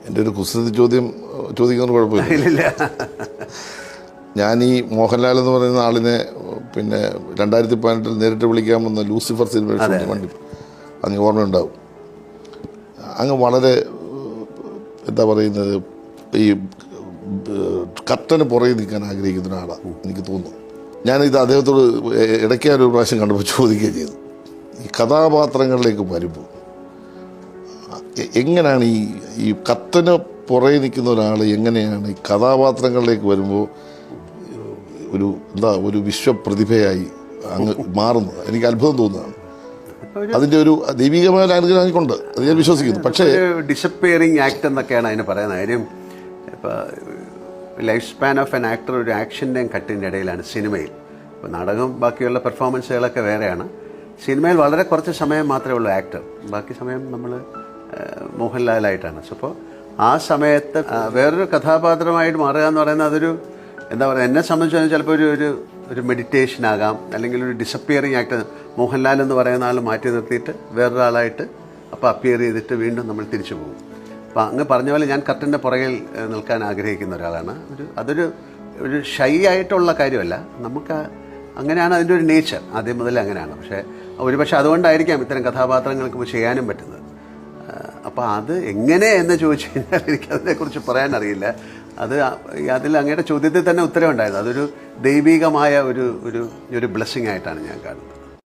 എൻ്റെ ഒരു കുസൃതി ചോദ്യം ചോദിക്കുന്നത് കുഴപ്പമില്ല. ഞാൻ ഈ മോഹൻലാൽ എന്ന് പറയുന്ന ആളിനെ പിന്നെ 2018 നേരിട്ട് വിളിക്കാമെന്ന് ലൂസിഫർ സിനിമ വണ്ടി അങ്ങ് ഓർമ്മയുണ്ടാവും. അങ്ങ് വളരെ എന്താ പറയുന്നത് ഈ കർട്ടന് പുറകെ നിൽക്കാൻ ആഗ്രഹിക്കുന്ന ഒരാളാണ് എനിക്ക് തോന്നുന്നു. ഞാനിത് അദ്ദേഹത്തോട് ഇടയ്ക്ക് ഒരു പ്രാവശ്യം കണ്ടപ്പോൾ ചോദിക്കുകയും ചെയ്തു, ഈ കഥാപാത്രങ്ങളിലേക്ക് വരുമ്പോൾ എങ്ങനെയാണ് ഈ കർട്ടന് പുറകെ നിൽക്കുന്ന ഒരാൾ എങ്ങനെയാണ് ഈ കഥാപാത്രങ്ങളിലേക്ക് വരുമ്പോൾ ഒരു വിശ്വപ്രതിഭയായി അങ്ങ് മാറുന്നത്? എനിക്ക് അത്ഭുതം തോന്നുന്നതാണ്. അതിൻ്റെ ഒരു ദൈവികമായ അനുഗ്രഹം കൊണ്ട് അത് ഞാൻ വിശ്വസിക്കുന്നു. പക്ഷേ ഡിസപ്പിയറിങ് ആക്ട് എന്നൊക്കെയാണ് അതിന് പറയുന്നത്. കാര്യം ഇപ്പോൾ life span of an actor ഒരു ആക്ഷൻ്റെയും കട്ടിൻ്റെ ഇടയിലാണ് സിനിമയിൽ. ഇപ്പോൾ നാടകം ബാക്കിയുള്ള പെർഫോമൻസുകളൊക്കെ വേറെയാണ്. സിനിമയിൽ വളരെ കുറച്ച് സമയം മാത്രമേ ഉള്ളൂ ആക്ടർ, ബാക്കി സമയം നമ്മൾ മോഹൻലാലായിട്ടാണ്. സോ അപ്പോൾ ആ സമയത്ത് വേറൊരു കഥാപാത്രമായിട്ട് മാറുക എന്ന് പറയുന്നത് അതൊരു എന്താ പറയുക, എന്നെ സംബന്ധിച്ച് ചിലപ്പോൾ ഒരു മെഡിറ്റേഷൻ ആകാം, അല്ലെങ്കിൽ ഒരു ഡിസപ്പിയറിങ് ആക്ട്. മോഹൻലാൽ എന്ന് പറയുന്ന ആൾ മാറ്റി നിർത്തിയിട്ട് വേറൊരാളായിട്ട് അപ്പോൾ അപ്പിയർ ചെയ്തിട്ട് വീണ്ടും നമ്മൾ തിരിച്ചു പോകും. അപ്പോൾ അങ്ങ് പറഞ്ഞ പോലെ ഞാൻ കർട്ടൻ്റെ പുറകിൽ നിൽക്കാൻ ആഗ്രഹിക്കുന്ന ഒരാളാണ്. ഒരു ഷൈ ആയിട്ടുള്ള കാര്യമല്ല, നമുക്ക് അങ്ങനെയാണ് അതിൻ്റെ ഒരു നേച്ചർ, ആദ്യം മുതൽ അങ്ങനെയാണ്. പക്ഷേ അതുകൊണ്ടായിരിക്കാം ഇത്തരം കഥാപാത്രങ്ങൾക്ക് ചെയ്യാനും പറ്റുന്നത്. അപ്പോൾ അത് എങ്ങനെ എന്ന് ചോദിച്ചു കഴിഞ്ഞാൽ എനിക്കതിനെക്കുറിച്ച് പറയാനറിയില്ല. അതിൽ അങ്ങയുടെ ചോദ്യത്തിൽ തന്നെ ഉത്തരവുണ്ടായിരുന്നു. അതൊരു ദൈവികമായ ഒരു ബ്ലെസ്സിങ് ആയിട്ടാണ് ഞാൻ കാണുന്നത്.